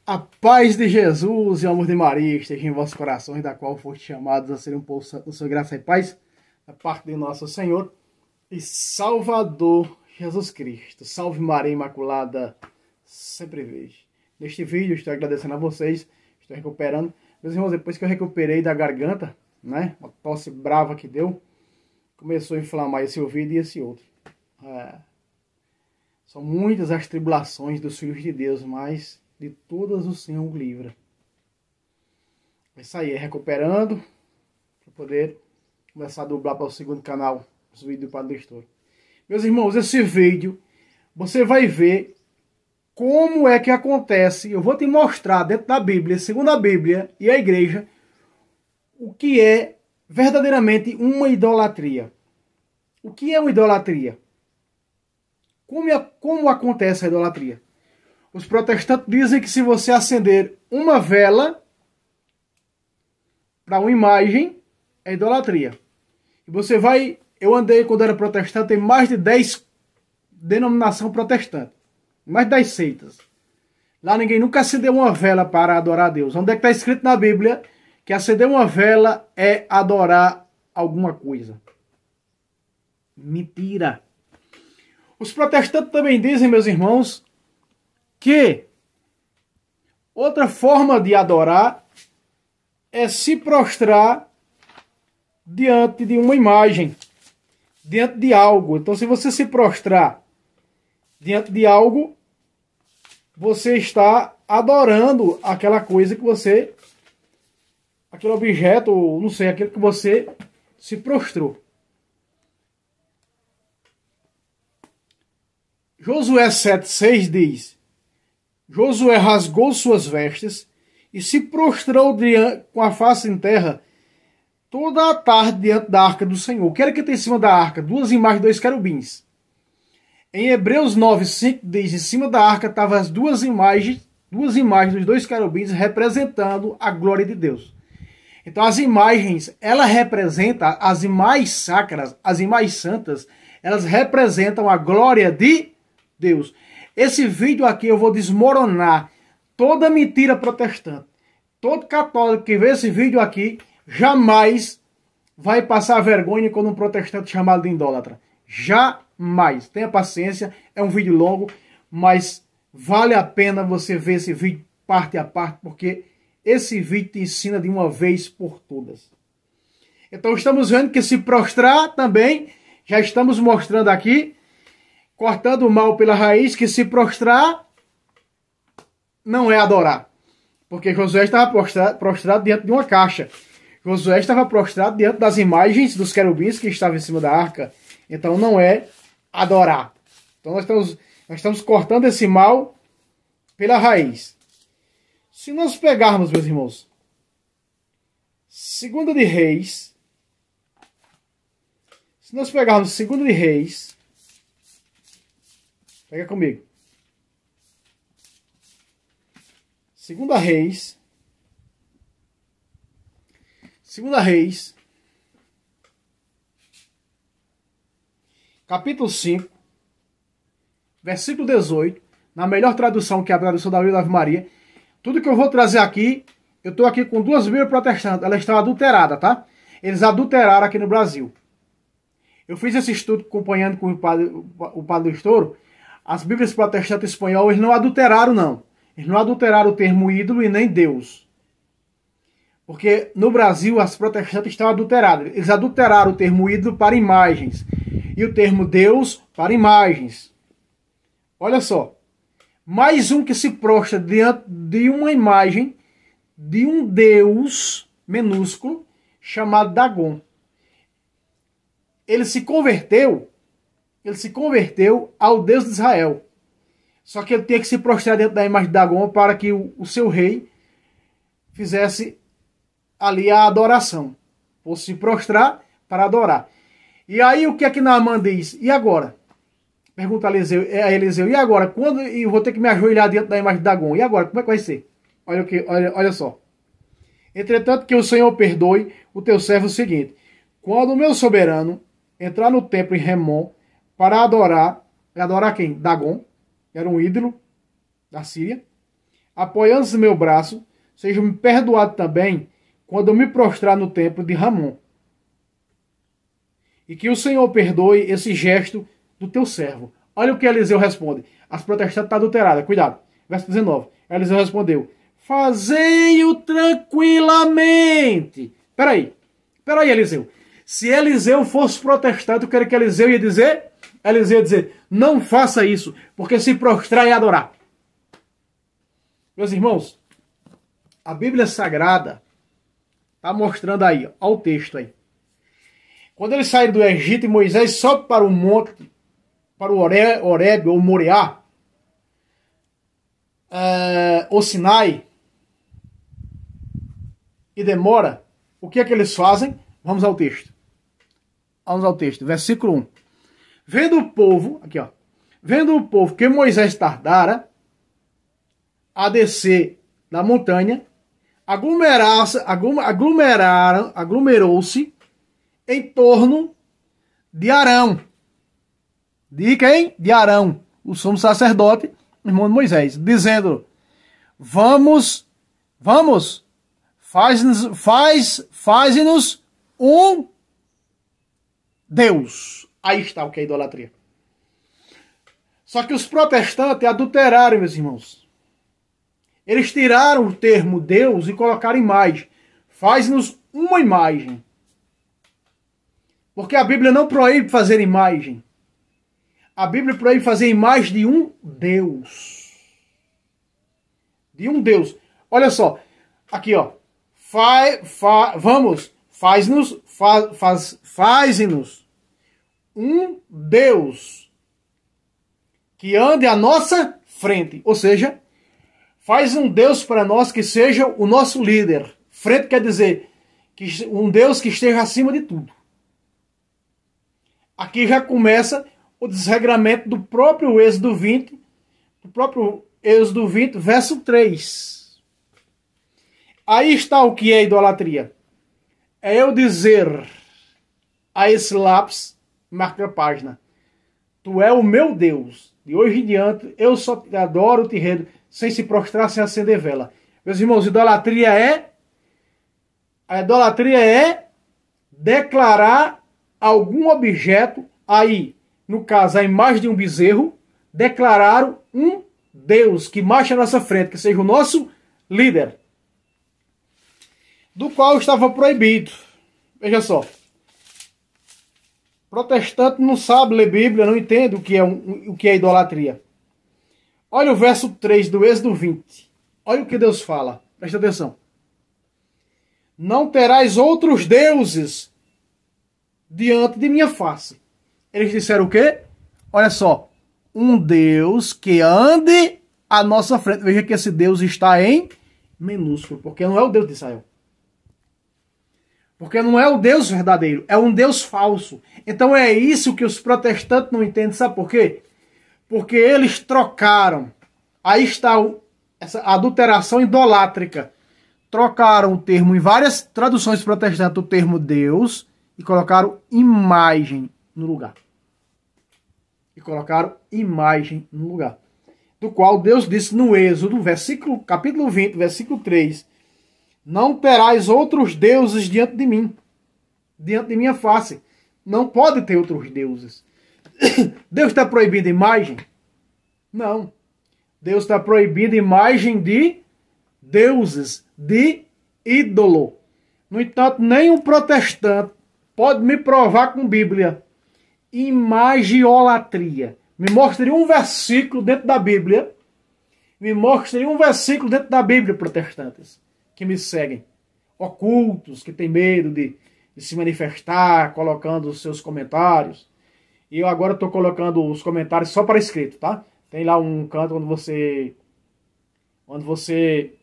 A paz de Jesus e o amor de Maria estejam em vossos corações, da qual foste chamados a ser um povo santo, sua graça e paz, da parte de nosso Senhor e Salvador Jesus Cristo. Salve Maria Imaculada, sempre vejo. Neste vídeo estou agradecendo a vocês, estou recuperando. Meus irmãos, depois que eu recuperei da garganta, né, uma tosse brava que deu, começou a inflamar esse ouvido e esse outro. São muitas as tribulações dos filhos de Deus, mas de todas o Senhor o livra. Isso aí, recuperando, para poder começar a dublar para o segundo canal, os vídeos do Padre Estouro. Meus irmãos, esse vídeo, você vai ver como é que acontece. Eu vou te mostrar dentro da Bíblia, segundo a Bíblia e a igreja, o que é verdadeiramente uma idolatria. O que é uma idolatria? Como acontece a idolatria? Os protestantes dizem que se você acender uma vela para uma imagem, é idolatria. E você vai... Eu andei, quando era protestante, em mais de 10 denominações protestantes. Mais de 10 seitas. Lá ninguém nunca acendeu uma vela para adorar a Deus. Onde é que está escrito na Bíblia que acender uma vela é adorar alguma coisa? Mentira. Os protestantes também dizem, meus irmãos, que outra forma de adorar é se prostrar diante de uma imagem, diante de algo. Então, se você se prostrar diante de algo, você está adorando aquela coisa que você, aquele objeto, não sei, aquele que você se prostrou. Josué 7,6 diz: Josué rasgou suas vestes e se prostrou com a face em terra toda a tarde diante da arca do Senhor. O que era que tem em cima da arca? Duas imagens de dois querubins. Em Hebreus 9,5 diz: em cima da arca estavam as duas imagens dos dois querubins representando a glória de Deus. Então as imagens, ela representa, as imagens sacras, as imagens santas, elas representam a glória de Deus. Esse vídeo aqui eu vou desmoronar toda mentira protestante. Todo católico que vê esse vídeo aqui jamais vai passar vergonha quando um protestante chamado de idólatra. Jamais. Tenha paciência, é um vídeo longo, mas vale a pena você ver esse vídeo parte a parte, porque esse vídeo te ensina de uma vez por todas. Então estamos vendo que se prostrar também, já estamos mostrando aqui, cortando o mal pela raiz, que se prostrar não é adorar. Porque Josué estava prostrado diante de uma caixa. Josué estava prostrado diante das imagens dos querubins que estavam em cima da arca. Então não é adorar. Então nós estamos cortando esse mal pela raiz. Se nós pegarmos, meus irmãos, Segunda de Reis. Se nós pegarmos Segunda de Reis. Pega comigo. Segunda Reis. Capítulo 5. Versículo 18. Na melhor tradução, que é a tradução da Bíblia da Ave Maria. Tudo que eu vou trazer aqui, eu estou aqui com duas Bíblias protestantes. Elas estão adulteradas, tá? Eles adulteraram aqui no Brasil. Eu fiz esse estudo acompanhando com o Padre Estouro. As Bíblias protestantes espanholas, eles não adulteraram, não. Eles não adulteraram o termo ídolo e nem Deus. Porque no Brasil as protestantes estão adulteradas. Eles adulteraram o termo ídolo para imagens. E o termo Deus para imagens. Olha só. Mais um que se prostra diante de uma imagem de um Deus minúsculo chamado Dagon. Ele se converteu ao Deus de Israel. Só que ele tinha que se prostrar dentro da imagem de Dagon para que o seu rei fizesse ali a adoração. Fosse se prostrar para adorar. E aí o que é que Naamã diz? E agora? Pergunta a Eliseu. E agora? Quando eu vou ter que me ajoelhar dentro da imagem de Dagon? E agora? Como é que vai ser? Olha só. Entretanto que o Senhor perdoe o teu servo o seguinte. Quando o meu soberano entrar no templo em Remon para adorar quem? Dagon, era um ídolo da Síria. apoiando-se no meu braço, seja-me perdoado também quando eu me prostrar no templo de Ramon. E que o Senhor perdoe esse gesto do teu servo. Olha o que Eliseu responde. As protestantes estão adulteradas. Cuidado. Verso 19. Eliseu respondeu: fazei-o tranquilamente. Peraí, Eliseu. Se Eliseu fosse protestante, o que era que Eliseu ia dizer? Eliseu ia dizer: não faça isso, porque se prostrar e adorar. Meus irmãos, a Bíblia Sagrada está mostrando aí, olha o texto aí. Quando eles saíram do Egito e Moisés sobe para o monte, para o Horebe ou Moriá, o Sinai, e demora, o que é que eles fazem? Vamos ao texto. Versículo 1. Vendo o povo, aqui ó, vendo o povo que Moisés tardara a descer da montanha, aglomerou-se em torno de Arão. De quem? De Arão, o sumo sacerdote, irmão de Moisés, dizendo: vamos, faze-nos um Deus. Aí está o que é idolatria. Só que os protestantes adulteraram, meus irmãos. Eles tiraram o termo Deus e colocaram imagem. Faz-nos uma imagem. Porque a Bíblia não proíbe fazer imagem. A Bíblia proíbe fazer imagem de um Deus. De um Deus. Olha só. Aqui, ó. Faze-nos um Deus que ande à nossa frente. Ou seja, faz um Deus para nós que seja o nosso líder. Frente quer dizer que um Deus que esteja acima de tudo. Aqui já começa o desregramento do próprio Êxodo 20, verso 3. Aí está o que é idolatria. É eu dizer a esse lápis, marca a página: tu é o meu Deus. De hoje em diante eu só te adoro, te rendo, sem se prostrar, sem acender vela. Meus irmãos, idolatria é declarar algum objeto, aí, no caso, a imagem de um bezerro, declarar um Deus que marcha à nossa frente, que seja o nosso líder, do qual estava proibido. Veja só. Protestante não sabe ler Bíblia, não entende o que é idolatria. Olha o verso 3 do Êxodo 20. Olha o que Deus fala. Presta atenção. Não terás outros deuses diante de minha face. Eles disseram o quê? Olha só. Um Deus que ande à nossa frente. Veja que esse Deus está em minúsculo, porque não é o Deus de Israel. Porque não é o Deus verdadeiro, é um Deus falso. Então é isso que os protestantes não entendem. Sabe por quê? Porque eles trocaram. Aí está essa adulteração idolátrica. Trocaram o termo, em várias traduções protestantes, o termo Deus, e colocaram imagem no lugar. Do qual Deus disse no Êxodo, capítulo 20, versículo 3... não terás outros deuses diante de mim, diante de minha face. Não pode ter outros deuses. Deus está proibindo imagem? Não. Deus está proibindo imagem de deuses, de ídolo. No entanto, nenhum protestante pode me provar com Bíblia imagiolatria. Me mostre um versículo dentro da Bíblia. Protestantes, que me seguem, ocultos, que têm medo de se manifestar, colocando os seus comentários. E eu agora estou colocando os comentários só para escrito, tá? Tem lá um canto onde você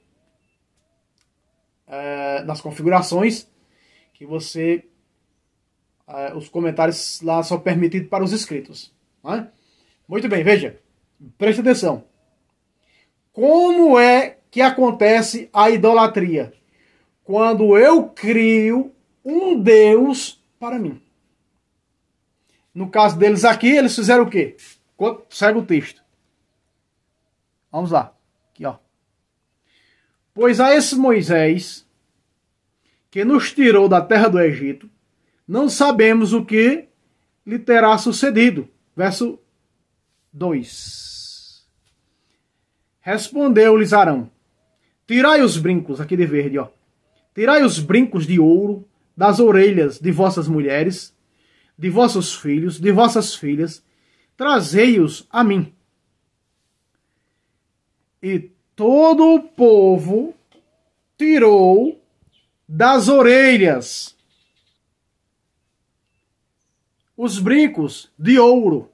nas configurações, que você os comentários lá são permitidos para os inscritos. Né? Muito bem, veja, preste atenção. Como é que acontece a idolatria? Quando eu crio um Deus para mim. No caso deles aqui, eles fizeram o quê? Segue o texto. Vamos lá. Aqui, ó. Pois a esse Moisés, que nos tirou da terra do Egito, não sabemos o que lhe terá sucedido. Verso 2. Respondeu-lhes Arão: tirai os brincos, aqui de verde, ó. Tirai os brincos de ouro das orelhas de vossas mulheres, de vossos filhos, de vossas filhas, trazei-os a mim. E todo o povo tirou das orelhas os brincos de ouro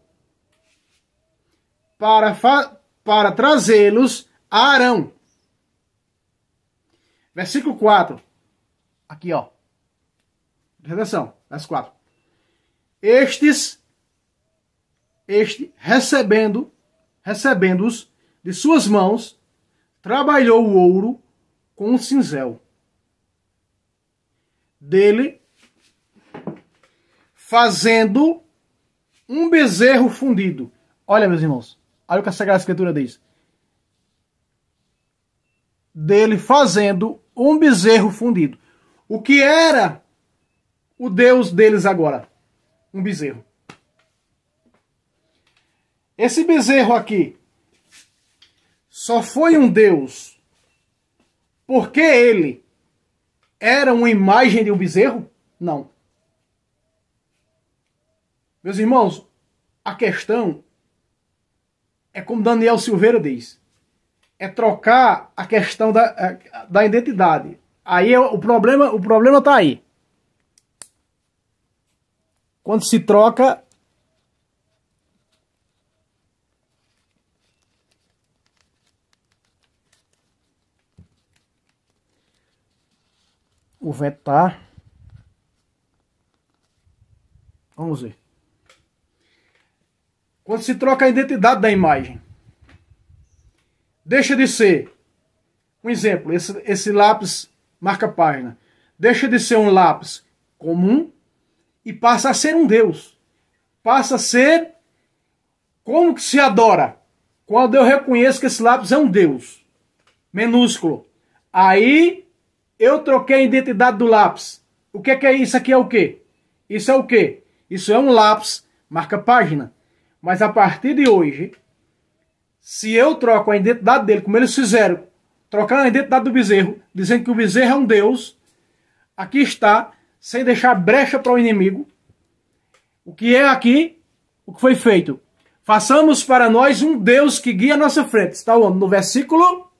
para trazê-los a Arão. Versículo 4. Aqui, ó. Presta atenção. Verso 4. Recebendo-os de suas mãos, trabalhou o ouro com um cinzel. Dele, fazendo um bezerro fundido. Olha, meus irmãos, olha o que a Sagrada Escritura diz. Dele fazendo um bezerro fundido. O que era o Deus deles agora? Um bezerro. Esse bezerro aqui só foi um Deus porque ele era uma imagem de um bezerro? Não. Meus irmãos, a questão é como Daniel Silveira diz. É trocar a questão da identidade. Aí o problema está aí. Quando se troca o vetar. Vamos ver. Quando se troca a identidade da imagem. Deixa de ser, um exemplo, esse lápis marca-página. Deixa de ser um lápis comum e passa a ser um Deus. Passa a ser como que se adora. Quando eu reconheço que esse lápis é um Deus. Minúsculo. Aí eu troquei a identidade do lápis. O que é isso? Aqui é o quê? Isso é o quê? Isso é um lápis marca-página. Mas a partir de hoje, se eu troco a identidade dele, como eles fizeram, trocar a identidade do bezerro, dizendo que o bezerro é um Deus, aqui está, sem deixar brecha para o inimigo, o que é aqui, o que foi feito. Façamos para nós um Deus que guia a nossa frente. Está onde? No versículo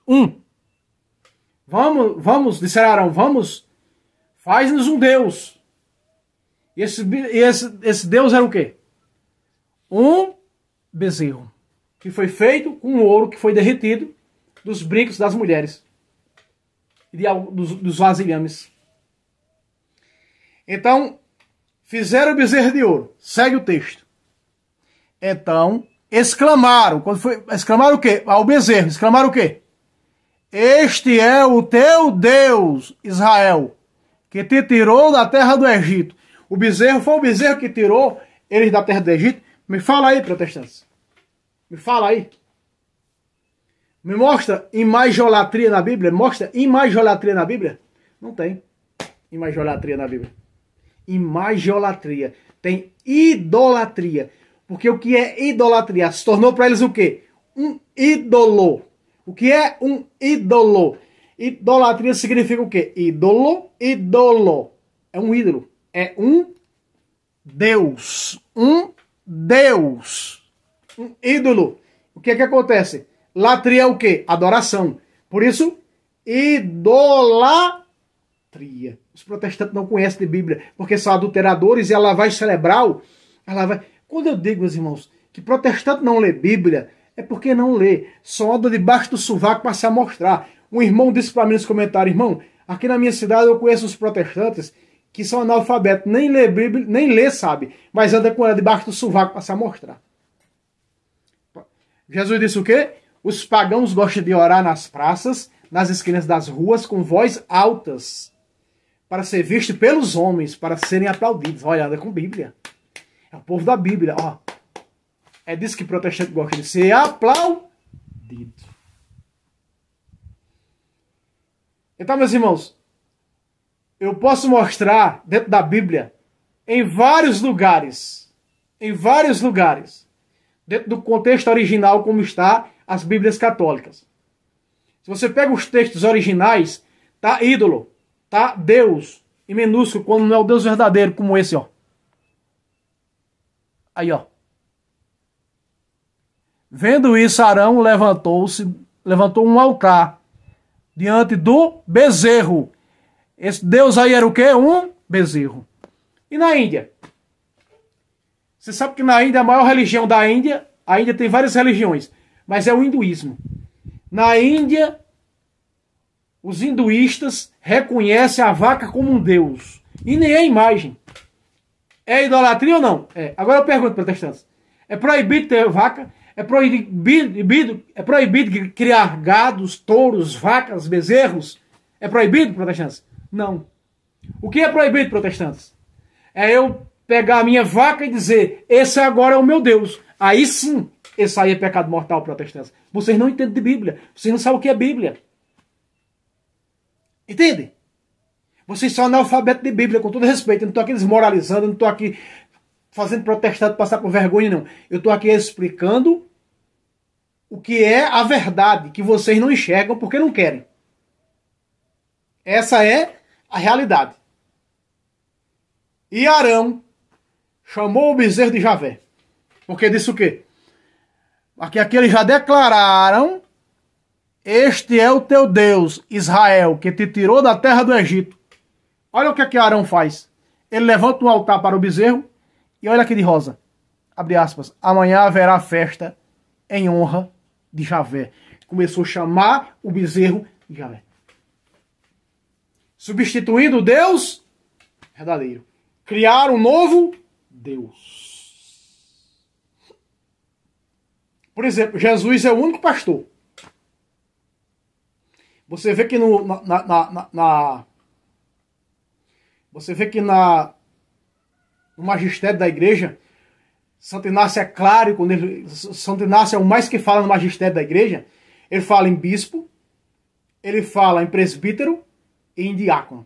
1. Vamos, disseram Arão, vamos, faz-nos um Deus. E esse Deus era o quê? Um bezerro, que foi feito com ouro que foi derretido dos brincos das mulheres e dos vasilhames. Então, fizeram o bezerro de ouro. Segue o texto. Então, exclamaram. Exclamaram o quê? Ao bezerro. Exclamaram o quê? Este é o teu Deus, Israel, que te tirou da terra do Egito. O bezerro foi o bezerro que tirou eles da terra do Egito. Me fala aí, protestantes. Me fala aí. Me mostra imagolatria na Bíblia. Mostra imagolatria na Bíblia. Não tem imagolatria na Bíblia. Imagolatria. Tem idolatria. Porque o que é idolatria? Se tornou para eles o quê? Um ídolo. O que é um ídolo? Idolatria significa o quê? Ídolo. É um ídolo. É um Deus. Um Deus. Um ídolo. O que é que acontece? Latria é o quê? Adoração. Por isso, idolatria. Os protestantes não conhecem de Bíblia, porque são adulteradores e ela vai celebrar. Quando eu digo, meus irmãos, que protestante não lê Bíblia, é porque não lê. Só anda debaixo do sovaco para se amostrar. Um irmão disse para mim nos comentários, irmão, aqui na minha cidade eu conheço os protestantes que são analfabetos, nem lê Bíblia, nem lê, sabe, mas anda com ela debaixo do sovaco para se amostrar. Jesus disse o quê? Os pagãos gostam de orar nas praças, nas esquinas das ruas, com voz altas, para ser visto pelos homens, para serem aplaudidos. Olha, anda com Bíblia. É o povo da Bíblia, ó. É disso que protestante gosta de ser aplaudido. perdido. Então, meus irmãos, eu posso mostrar dentro da Bíblia, em vários lugares, dentro do contexto original como está as Bíblias católicas. Se você pega os textos originais, tá ídolo, tá Deus, em minúsculo, quando não é o Deus verdadeiro, como esse, ó. Aí, ó. Vendo isso, Arão levantou um altar diante do bezerro. Esse Deus aí era o quê? Um bezerro. E na Índia? Você sabe que na Índia, a maior religião da Índia, a Índia tem várias religiões, mas é o hinduísmo. Na Índia, os hinduístas reconhecem a vaca como um deus. E nem é imagem. É idolatria ou não? É. Agora eu pergunto, protestantes. É proibido ter vaca? É proibido criar gados, touros, vacas, bezerros? É proibido, protestantes? Não. O que é proibido, protestantes? É eu pegar a minha vaca e dizer, esse agora é o meu Deus. Aí sim, esse aí é pecado mortal, protestantes. Vocês não entendem de Bíblia. Vocês não sabem o que é Bíblia. Entende? Vocês são analfabetos de Bíblia, com todo respeito. Eu não estou aqui desmoralizando, eu não estou aqui fazendo protestante passar por vergonha, não. Eu estou aqui explicando o que é a verdade, que vocês não enxergam porque não querem. Essa é a realidade. E Arão chamou o bezerro de Javé. Porque disse o quê? Aqui eles já declararam: este é o teu Deus, Israel, que te tirou da terra do Egito. Olha o que Arão faz. Ele levanta um altar para o bezerro e olha aqui de rosa. Abre aspas. Amanhã haverá festa em honra de Javé. Começou a chamar o bezerro de Javé. Substituindo o Deus verdadeiro. Criar um novo Deus. Por exemplo, Jesus é o único pastor. Você vê que no magistério da igreja, Santo Inácio é claro, Santo Inácio é o mais que fala no magistério da igreja. Ele fala em bispo, ele fala em presbítero e em diácono.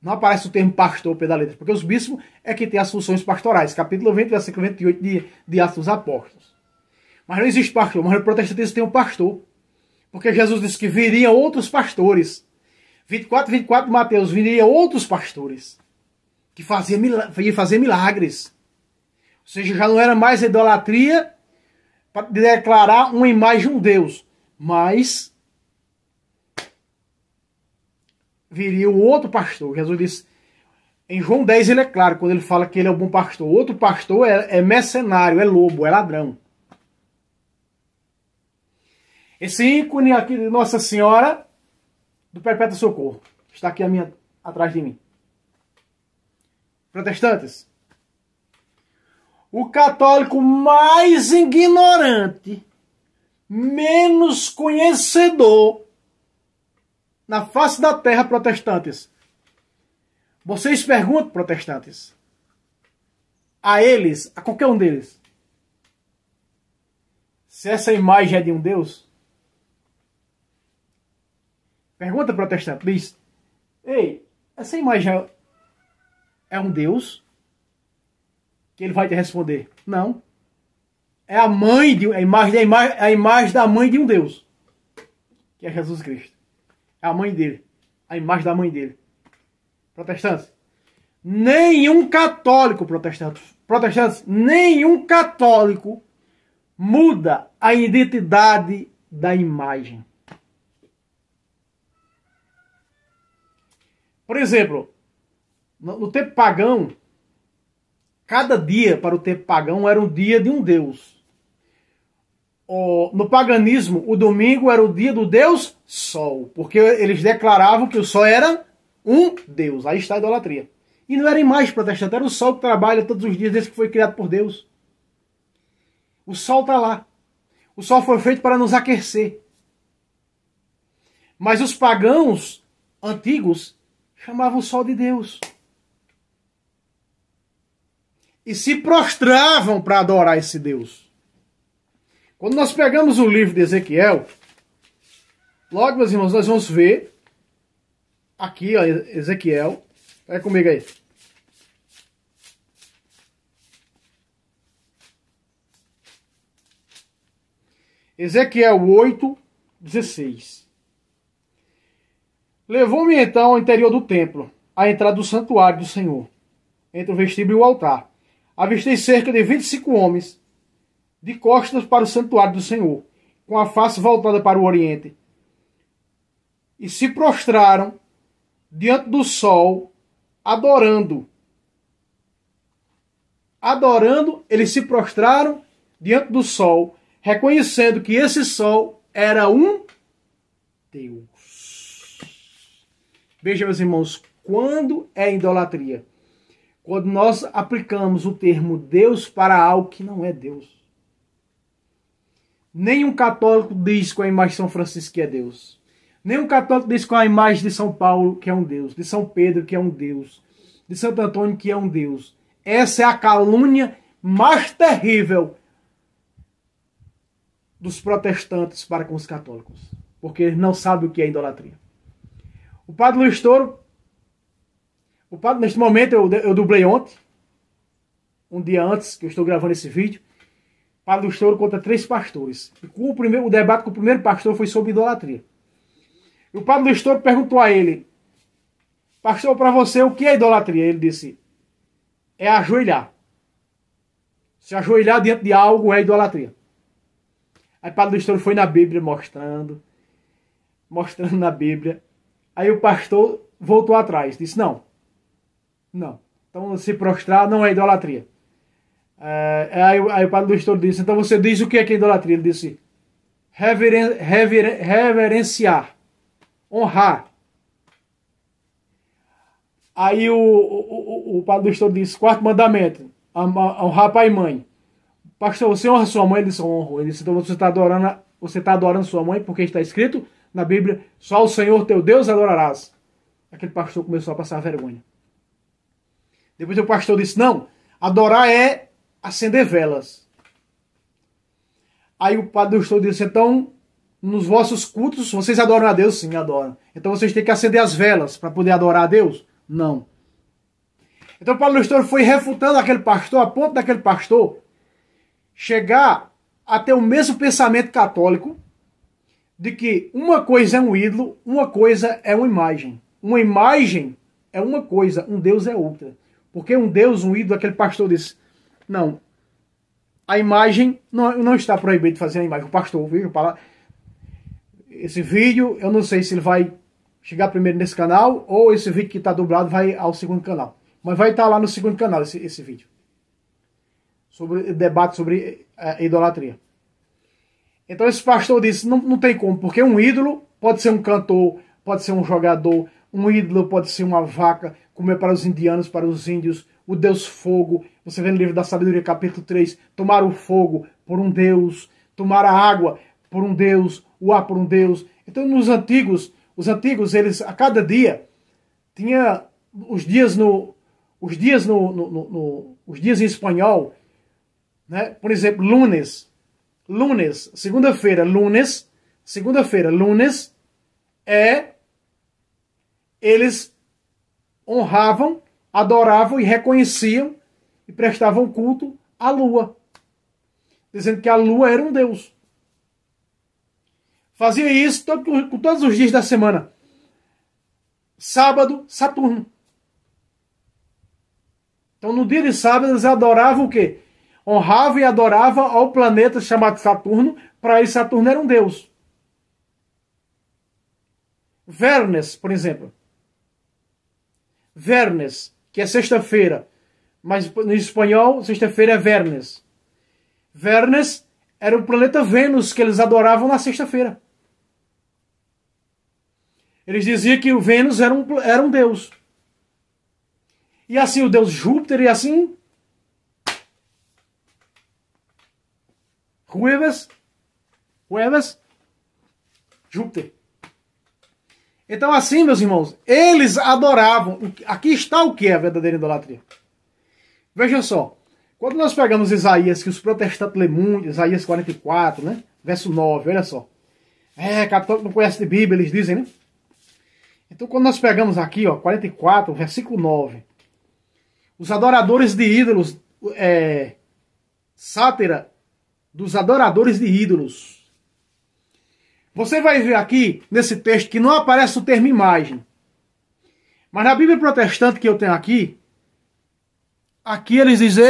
Não aparece o termo pastor ao pé da letra, porque os bispos é que tem as funções pastorais. Capítulo 20, versículo 28 de Atos dos Apóstolos. Mas não existe pastor, mas no protestantismo tem um pastor. Porque Jesus disse que viriam outros pastores. 24 de Mateus, viriam outros pastores. Que iam fazer milagres. Ou seja, já não era mais idolatria para declarar uma imagem de um Deus. Mas viria o outro pastor. Jesus disse, em João 10 ele é claro, quando ele fala que ele é o bom pastor. O outro pastor é mercenário, é lobo, é ladrão. Esse ícone aqui de Nossa Senhora do Perpétuo Socorro. Está aqui atrás de mim. Protestantes. O católico mais ignorante, menos conhecedor na face da terra, protestantes. Vocês perguntam, protestantes, a eles, a qualquer um deles, se essa imagem é de um Deus? Pergunta, protestante, diz, ei, essa imagem é um Deus? Que ele vai te responder, não. É a imagem da mãe de um Deus, que é Jesus Cristo. É a mãe dele, a imagem da mãe dele. Protestantes, nenhum católico, protestantes, nenhum católico muda a identidade da imagem. Por exemplo, no tempo pagão, cada dia para o tempo pagão era um dia de um deus. No paganismo, o domingo era o dia do deus Sol, porque eles declaravam que o Sol era um deus. Aí está a idolatria. E não era imagem protestante, era o Sol que trabalha todos os dias desde que foi criado por Deus. O Sol está lá. O Sol foi feito para nos aquecer. Mas os pagãos antigos chamavam o Sol de Deus. E se prostravam para adorar esse Deus. Quando nós pegamos o livro de Ezequiel, logo, meus irmãos, nós vamos ver aqui, ó, Ezequiel. Vai comigo aí. Ezequiel 8:16. Levou-me então ao interior do templo, à entrada do santuário do Senhor, entre o vestíbulo e o altar. Avistei cerca de 25 homens, de costas para o santuário do Senhor, com a face voltada para o oriente, e se prostraram diante do sol, adorando. Adorando, eles se prostraram diante do sol, reconhecendo que esse sol era um Deus. Veja, meus irmãos, quando é idolatria? Quando nós aplicamos o termo Deus para algo que não é Deus. Nenhum católico diz com a imagem de São Francisco que é Deus. Nenhum católico diz com a imagem de São Paulo que é um Deus. De São Pedro que é um Deus. De Santo Antônio que é um Deus. Essa é a calúnia mais terrível dos protestantes para com os católicos. Porque eles não sabem o que é idolatria. O Padre Luiz Toro, neste momento eu dublei ontem, um dia antes que eu estou gravando esse vídeo. O Padre Luiz Toro conta 3 pastores. E o debate com o primeiro pastor foi sobre idolatria. E o Padre Luiz Toro perguntou a ele: pastor, para você o que é idolatria? Ele disse: é ajoelhar. Se ajoelhar diante de algo é idolatria. Aí o Padre Luiz Toro foi na Bíblia mostrando na Bíblia. Aí o pastor voltou atrás, disse: não. Então se prostrar não é idolatria. Aí o Padre Luiz Toro disse: então você diz o que é idolatria? Ele disse: reverenciar, honrar. Aí o Padre Luiz Toro disse: 4º mandamento, honrar pai e mãe. Pastor, você honra sua mãe? Ele disse: honro. Ele disse: então você está adorando sua mãe, porque está escrito na Bíblia: só o Senhor teu Deus adorarás. Aquele pastor começou a passar vergonha. Depois o pastor disse: não, adorar é acender velas. Aí o Padre Luiz disse: então, nos vossos cultos, vocês adoram a Deus? Sim, adoram. Então vocês têm que acender as velas para poder adorar a Deus? Não. Então o Padre Luiz foi refutando aquele pastor, a ponto daquele pastor chegar a ter o mesmo pensamento católico de que uma coisa é um ídolo, uma coisa é uma imagem. Uma imagem é uma coisa, um Deus é outra. Porque um Deus, um ídolo, aquele pastor disse: não, a imagem não está proibido de fazer a imagem. O pastor, viu? Esse vídeo, eu não sei se ele vai chegar primeiro nesse canal ou esse vídeo que está dublado vai ao 2º canal. Mas vai estar lá no 2º canal esse vídeo. Sobre debate sobre idolatria. Então esse pastor disse: não tem como, porque um ídolo pode ser um cantor, pode ser um jogador, um ídolo pode ser uma vaca, como é para os indianos, para os índios, o Deus fogo. Você vê no livro da Sabedoria, capítulo 3, tomar o fogo por um Deus, tomar a água por um Deus, o ar por um Deus. Então os antigos, eles a cada dia tinha os dias em espanhol, né? Por exemplo, lunes, segunda-feira, lunes, eles honravam, adoravam e reconheciam e prestavam culto à lua, dizendo que a lua era um deus. Fazia isso com todos os dias da semana. Sábado, Saturno. Então no dia de sábado eles adoravam o quê? Honravam e adoravam ao planeta chamado Saturno. Para eles Saturno era um deus. Vernes, por exemplo. Vernes, que é sexta-feira. Mas no espanhol, sexta-feira é Vernes. Vernes era o planeta Vênus que eles adoravam na sexta-feira. Eles diziam que o Vênus era um deus. E assim o deus Júpiter, e assim Jueves, Júpiter. Então assim, meus irmãos, eles adoravam. Aqui está o que é a verdadeira idolatria. Veja só. Quando nós pegamos Isaías, que os protestantes lêem muito, Isaías 44, né? Verso 9, olha só. Católico não conhece de Bíblia, eles dizem, né? Então, quando nós pegamos aqui, ó, 44, versículo 9. Os adoradores de ídolos, sátira dos adoradores de ídolos. Você vai ver aqui, nesse texto, que não aparece o termo imagem. Mas na Bíblia protestante que eu tenho aqui eles dizem,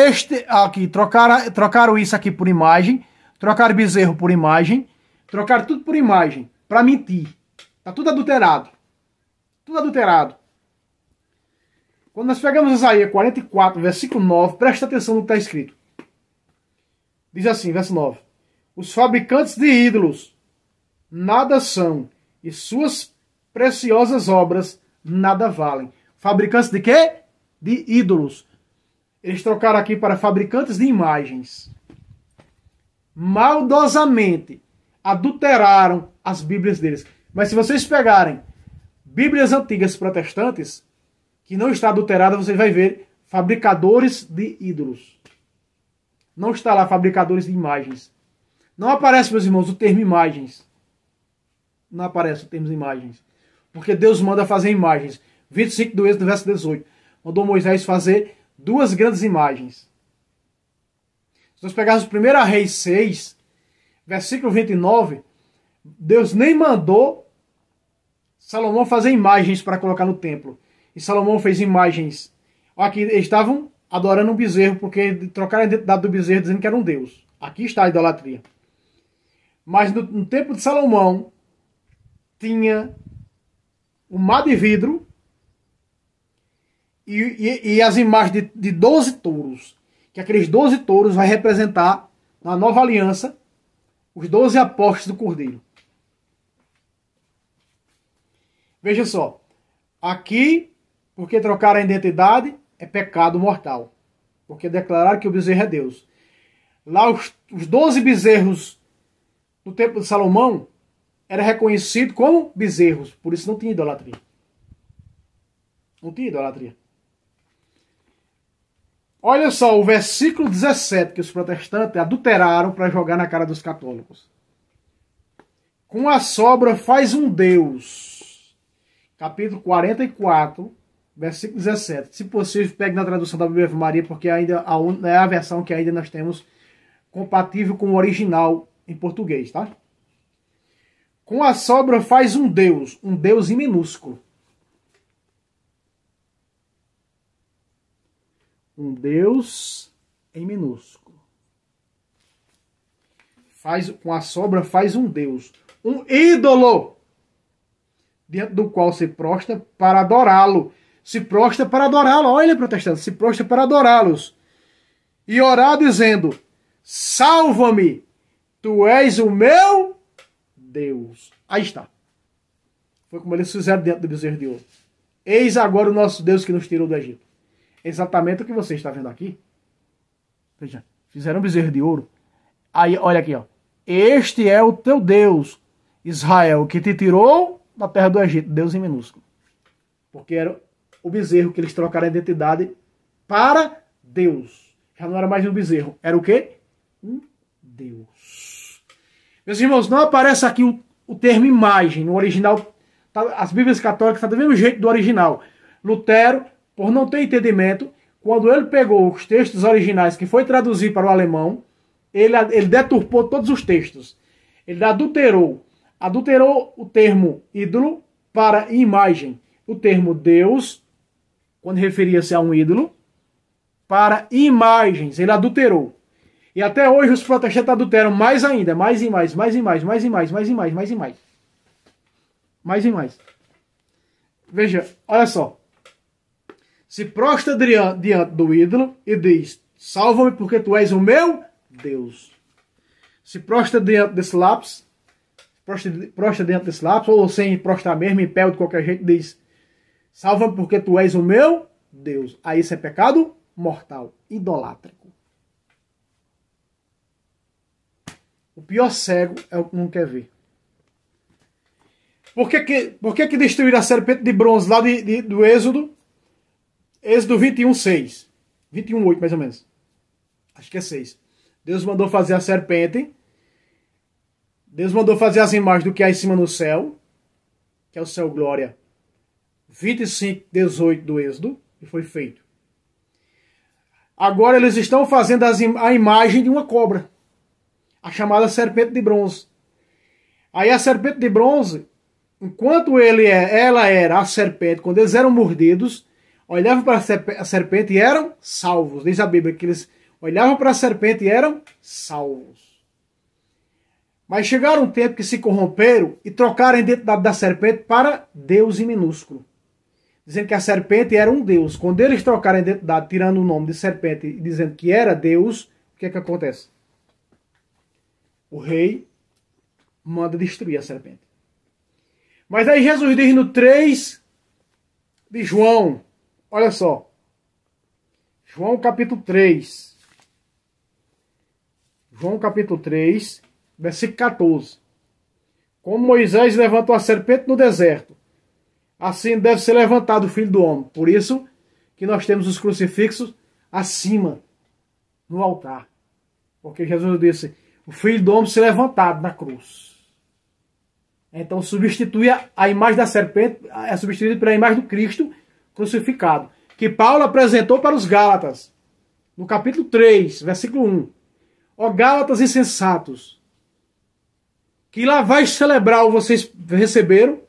trocaram isso aqui por imagem, trocaram bezerro por imagem, trocaram tudo por imagem, para mentir. Está tudo adulterado. Tudo adulterado. Quando nós pegamos Isaías 44, versículo 9, presta atenção no que está escrito. Diz assim, verso 9. Os fabricantes de ídolos nada são, e suas preciosas obras nada valem. Fabricantes de quê? De ídolos. Eles trocaram aqui para fabricantes de imagens. Maldosamente adulteraram as Bíblias deles. Mas se vocês pegarem Bíblias antigas protestantes, que não está adulterada, você vai ver fabricadores de ídolos. Não está lá fabricadores de imagens. Não aparece, meus irmãos, o termo imagens. Não aparece o termo imagens. Porque Deus manda fazer imagens. 25 do Êxodo, verso 18. Mandou Moisés fazer 2 grandes imagens. Se nós pegarmos 1 Reis 6, versículo 29, Deus nem mandou Salomão fazer imagens para colocar no templo. E Salomão fez imagens. Aqui eles estavam adorando um bezerro, porque trocaram a identidade do bezerro dizendo que era um deus. Aqui está a idolatria. Mas no templo de Salomão tinha um mar de vidro e as imagens de 12 touros. Que aqueles 12 touros vai representar, na nova aliança, os 12 apóstolos do Cordeiro. Veja só. Aqui, porque trocaram a identidade, é pecado mortal. Porque declararam que o bezerro é Deus. Lá os 12 bezerros no templo de Salomão era reconhecido como bezerros. Por isso não tinha idolatria. Não tinha idolatria. Olha só o versículo 17 que os protestantes adulteraram para jogar na cara dos católicos. Com a sobra faz um Deus. Capítulo 44, versículo 17. Se possível, pegue na tradução da Bíblia Ave Maria, porque ainda é a versão que ainda nós temos compatível com o original em português, tá? Com a sobra faz um Deus em minúsculo. Um Deus em minúsculo. Com a sobra faz um Deus. Um ídolo. Diante do qual se prostra para adorá-lo. Se prostra para adorá-lo. Olha, protestante. Se prostra para adorá-los. E orar dizendo: salva-me. Tu és o meu Deus. Aí está. Foi como eles fizeram diante do bezerro de ouro. Eis agora o nosso Deus que nos tirou do Egito. Exatamente o que você está vendo aqui. Veja, fizeram um bezerro de ouro. Aí, olha aqui, ó. Este é o teu Deus, Israel, que te tirou da terra do Egito. Deus em minúsculo. Porque era o bezerro que eles trocaram a identidade para Deus. Já não era mais um bezerro. Era o quê? Um Deus. Meus irmãos, não aparece aqui o termo imagem. No original, as Bíblias católicas estão do mesmo jeito do original. Lutero, por não ter entendimento, quando ele pegou os textos originais que foi traduzir para o alemão, ele deturpou todos os textos. Ele adulterou o termo ídolo para imagem. O termo Deus, quando referia-se a um ídolo, para imagens. Ele adulterou. E até hoje os protestantes adulteram mais ainda, mais e mais, mais e mais, mais e mais, mais e mais, mais e mais. Mais e mais. Veja, olha só. Se prostra diante do ídolo e diz: salva-me porque tu és o meu Deus. Se prostra diante desse lápis, prostra diante desse lápis, ou sem prostrar mesmo, em pé ou de qualquer jeito, diz: salva-me porque tu és o meu Deus. Aí isso é pecado mortal, idolátrico. O pior cego é o que não quer ver. Por que destruíram a serpente de bronze lá do Êxodo? Êxodo 21:6. 21:8, mais ou menos. Acho que é 6. Deus mandou fazer a serpente. Deus mandou fazer as imagens do que há em cima no céu, que é o céu glória. 25:18 do Êxodo, e foi feito. Agora eles estão fazendo a imagem de uma cobra, a chamada serpente de bronze. Aí a serpente de bronze, enquanto ela era a serpente, quando eles eram mordidos, olhavam para a serpente e eram salvos. Diz a Bíblia que eles olhavam para a serpente e eram salvos. Mas chegaram um tempo que se corromperam e trocaram a identidade da serpente para Deus em minúsculo. Dizendo que a serpente era um Deus. Quando eles trocaram a identidade, tirando o nome de serpente e dizendo que era Deus, o que é que acontece? O rei manda destruir a serpente. Mas aí Jesus diz no 3 de João, olha só. João capítulo 3. João capítulo 3, versículo 14. Como Moisés levantou a serpente no deserto, assim deve ser levantado o Filho do Homem. Por isso que nós temos os crucifixos acima, no altar. Porque Jesus disse, o Filho do Homem ser levantado na cruz. Então substitui a imagem da serpente, é substituída pela imagem do Cristo crucificado. Que Paulo apresentou para os Gálatas. No capítulo 3, versículo 1. Ó Gálatas insensatos, que lá vai celebrar o vocês receberam,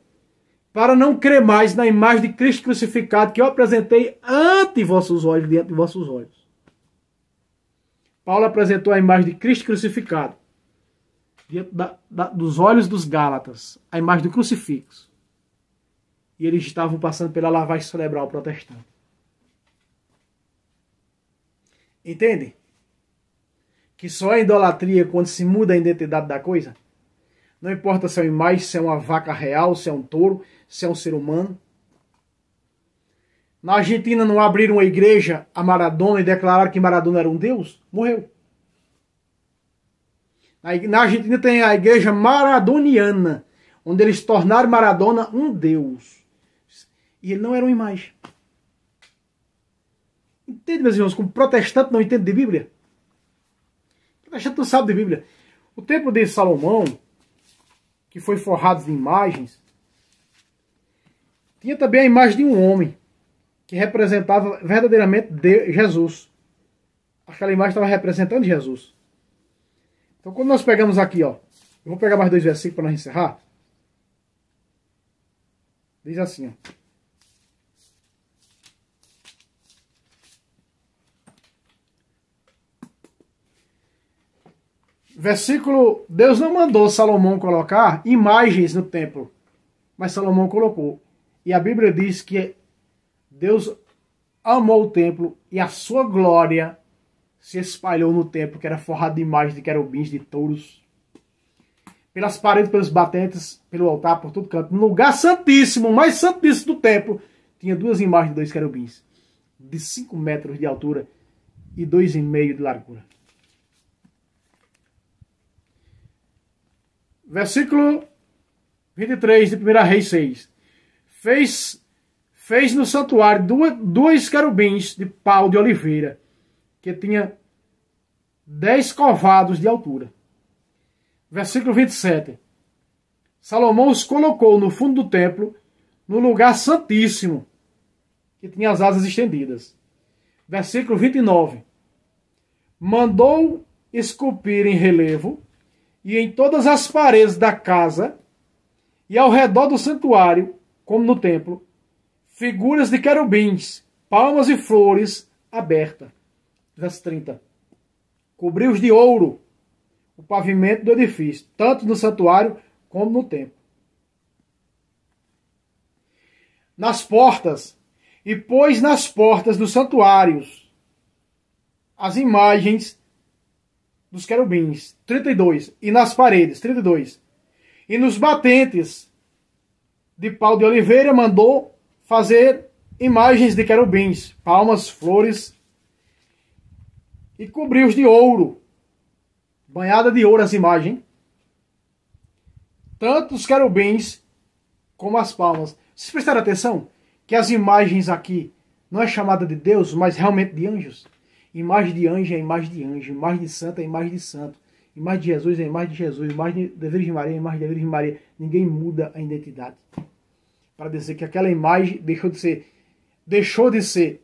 para não crer mais na imagem de Cristo crucificado que eu apresentei ante vossos olhos, diante de vossos olhos. Paulo apresentou a imagem de Cristo crucificado diante dos olhos dos Gálatas, a imagem do crucifixo. E eles estavam passando pela lavagem cerebral protestante. Entende? Que só é idolatria quando se muda a identidade da coisa. Não importa se é uma imagem, se é uma vaca real, se é um touro, se é um ser humano. Na Argentina não abriram uma igreja a Maradona e declararam que Maradona era um deus? Morreu. Na Argentina tem a igreja maradoniana, onde eles tornaram Maradona um deus. E ele não era uma imagem. Entende, meus irmãos, como protestante não entende de Bíblia? Protestante não sabe de Bíblia. O templo de Salomão, que foi forrado de imagens, tinha também a imagem de um homem, que representava verdadeiramente Jesus. Aquela imagem estava representando Jesus. Então quando nós pegamos aqui, ó, eu vou pegar mais 2 versículos para nós encerrar. Diz assim, ó. Versículo, Deus não mandou Salomão colocar imagens no templo, mas Salomão colocou. E a Bíblia diz que Deus amou o templo e a sua glória se espalhou no templo, que era forrado de imagens de querubins, de touros. Pelas paredes, pelos batentes, pelo altar, por todo canto. No lugar santíssimo, o mais santíssimo do templo, tinha 2 imagens de 2 querubins, de 5 metros de altura e 2,5 de largura. Versículo 23 de 1 Reis 6. Fez no santuário 2 querubins de pau de oliveira, que tinha 10 covados de altura. Versículo 27. Salomão os colocou no fundo do templo, no lugar santíssimo, que tinha as asas estendidas. Versículo 29. Mandou esculpir em relevo, e em todas as paredes da casa, e ao redor do santuário, como no templo, figuras de querubins, palmas e flores abertas. Verso 30. Cobriu-os de ouro o pavimento do edifício, tanto no santuário como no templo. Nas portas, e pôs nas portas dos santuários as imagens dos querubins, 32, e nas paredes, 32. E nos batentes de pau de oliveira mandou fazer imagens de querubins, palmas, flores, e cobriu-os de ouro, banhada de ouro as imagens, tanto os querubins como as palmas. Vocês prestaram atenção que as imagens aqui não é chamada de Deus, mas realmente de anjos? Imagem de anjo é imagem de anjo, imagem de santo é imagem de santo, imagem de Jesus é imagem de Jesus, imagem da Virgem Maria é imagem da Virgem Maria. Ninguém muda a identidade. Para dizer que aquela imagem deixou de ser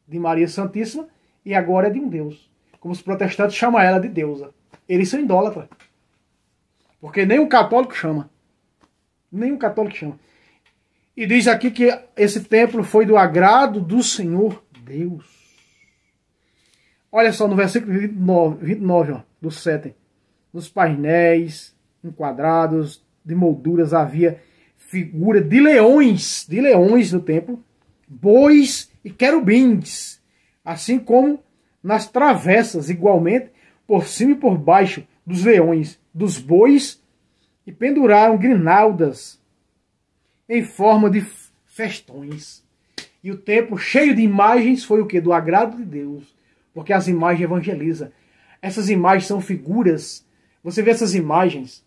de Maria Santíssima e agora é de um Deus. Como os protestantes chamam ela de deusa. Eles são idólatras. Porque nem um católico chama. Nem um católico chama. E diz aqui que esse templo foi do agrado do Senhor Deus. Olha só no versículo 29 ó, do 7. Nos painéis enquadrados de molduras havia figura de leões no templo, bois e querubins, assim como nas travessas, igualmente, por cima e por baixo dos leões, dos bois, e penduraram grinaldas em forma de festões. E o templo cheio de imagens foi o que? Do agrado de Deus, porque as imagens evangelizam. Essas imagens são figuras. Você vê essas imagens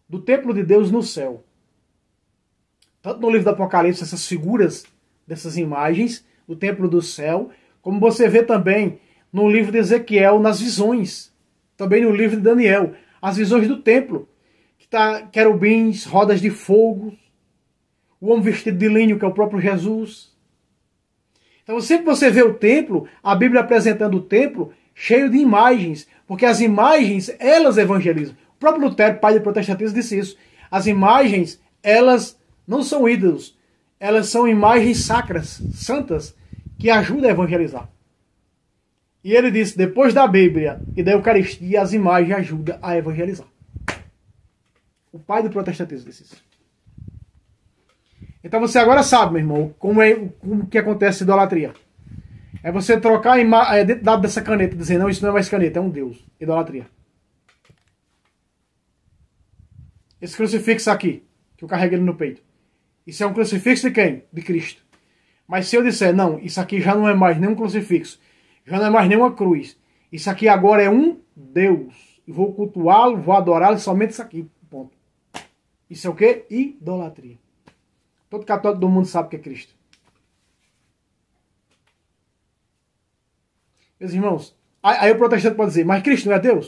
do templo de Deus no céu. Tanto no livro do Apocalipse, essas figuras dessas imagens do templo do céu, como você vê também no livro de Ezequiel, nas visões. Também no livro de Daniel, as visões do templo. Que está querubins, rodas de fogo, o homem vestido de linho, que é o próprio Jesus. Então sempre que você vê o templo, a Bíblia apresentando o templo cheio de imagens, porque as imagens, elas evangelizam. O próprio Lutero, pai do protestantismo, disse isso. As imagens, elas não são ídolos, elas são imagens sacras, santas, que ajudam a evangelizar. E ele disse, depois da Bíblia e da Eucaristia, as imagens ajudam a evangelizar. O pai do protestantismo disse isso. Então você agora sabe, meu irmão, como que acontece a idolatria. É você trocar a identidade dessa caneta, dizer, não, isso não é mais caneta, é um Deus. Idolatria. Esse crucifixo aqui, que eu carrego ele no peito, isso é um crucifixo de quem? De Cristo. Mas se eu disser, não, isso aqui já não é mais nem um crucifixo, já não é mais nem uma cruz, isso aqui agora é um Deus, e vou cultuá-lo, vou adorá-lo, somente isso aqui, ponto. Isso é o quê? Idolatria. Todo católico do mundo sabe que é Cristo. Meus irmãos, aí o protestante pode dizer, mas Cristo não é Deus?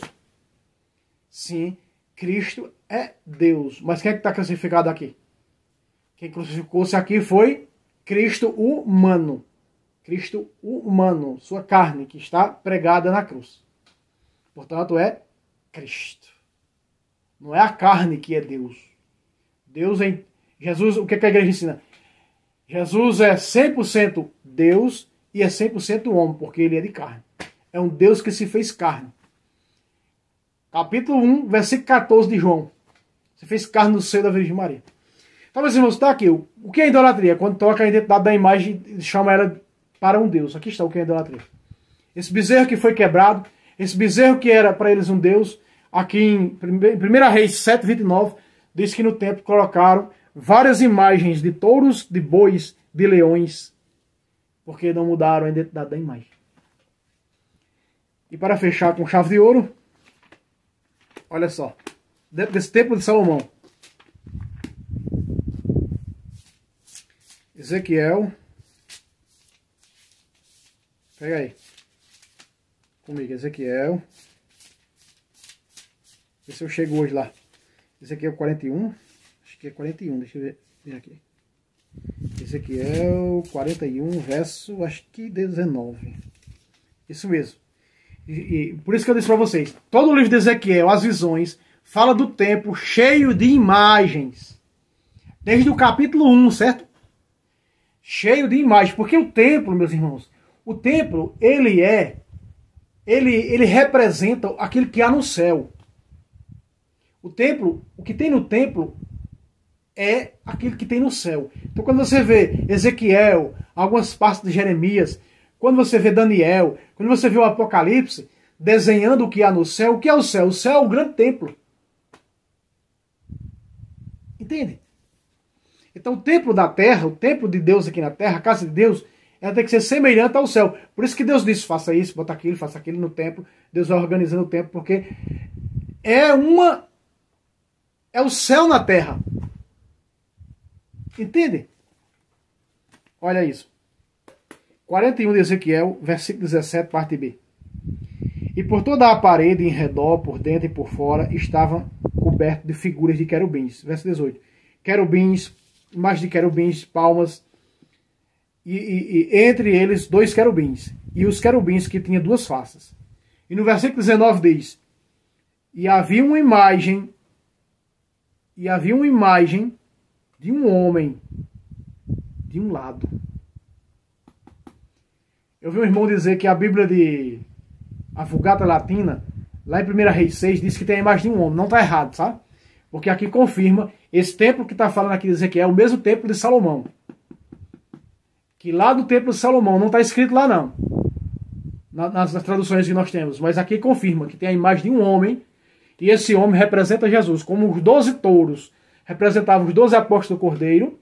Sim, Cristo é Deus. Mas quem é que está crucificado aqui? Quem crucificou-se aqui foi Cristo humano. Cristo humano, sua carne, que está pregada na cruz. Portanto, é Cristo. Não é a carne que é Deus. Deus é... Jesus, o que a igreja ensina? Jesus é 100% Deus e é 100% homem, porque ele é de carne. É um Deus que se fez carne. Capítulo 1, versículo 14 de João. Se fez carne no seio da Virgem Maria. Então, meus irmãos, está aqui. O que é idolatria? Quando troca a identidade da imagem e chama ela para um Deus. Aqui está o que é idolatria. Esse bezerro que foi quebrado, esse bezerro que era para eles um Deus, aqui em 1 Reis 7:29, diz que no templo colocaram várias imagens de touros, de bois, de leões, porque não mudaram a identidade da imagem. E para fechar com chave de ouro, olha só, dentro desse templo de Salomão, Ezequiel, pega aí, comigo, Ezequiel, vê se eu chego hoje lá, Ezequiel 41, acho que é 41, deixa eu ver aqui, Ezequiel 41, verso, acho que 19, isso mesmo. E por isso que eu disse para vocês, todo o livro de Ezequiel, as visões, fala do templo cheio de imagens. Desde o capítulo 1, certo? Cheio de imagens. Porque o templo, meus irmãos, o templo, ele representa aquilo que há no céu. O templo, o que tem no templo é aquilo que tem no céu. Então quando você vê Ezequiel, algumas partes de Jeremias, quando você vê Daniel, quando você vê o Apocalipse, desenhando o que há no céu, o que é o céu? O céu é o grande templo. Entende? Então o templo da terra, o templo de Deus aqui na terra, a casa de Deus, ela tem que ser semelhante ao céu. Por isso que Deus disse, faça isso, bota aquilo, faça aquilo no templo. Deus vai organizando o templo, porque é o céu na terra. Entende? Olha isso. 41 de Ezequiel, versículo 17, parte B. E por toda a parede, em redor, por dentro e por fora, estavam cobertos de figuras de querubins. Verso 18. Querubins, mais de querubins, palmas, e entre eles 2 querubins. E os querubins que tinham 2 faces. E no versículo 19 diz: E havia uma imagem de um homem de um lado. Eu vi um irmão dizer que a Bíblia de a Vulgata Latina, lá em 1 Reis 6, diz que tem a imagem de um homem. Não está errado, sabe? Porque aqui confirma, esse templo que está falando aqui, dizer que é o mesmo templo de Salomão. Que lá do templo de Salomão, não está escrito lá não. Nas traduções que nós temos. Mas aqui confirma que tem a imagem de um homem, e esse homem representa Jesus. Como os 12 touros representavam os 12 apóstolos do Cordeiro,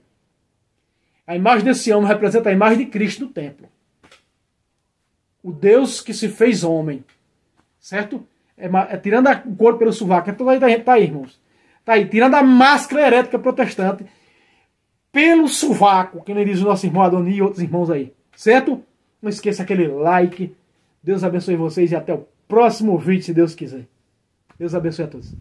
a imagem desse homem representa a imagem de Cristo no templo. O Deus que se fez homem. Certo? Tirando o corpo pelo sovaco. Então tá aí, irmãos. Tá aí. Tirando a máscara herética protestante pelo sovaco, que nem diz o nosso irmão Adoni e outros irmãos aí. Certo? Não esqueça aquele like. Deus abençoe vocês e até o próximo vídeo, se Deus quiser. Deus abençoe a todos.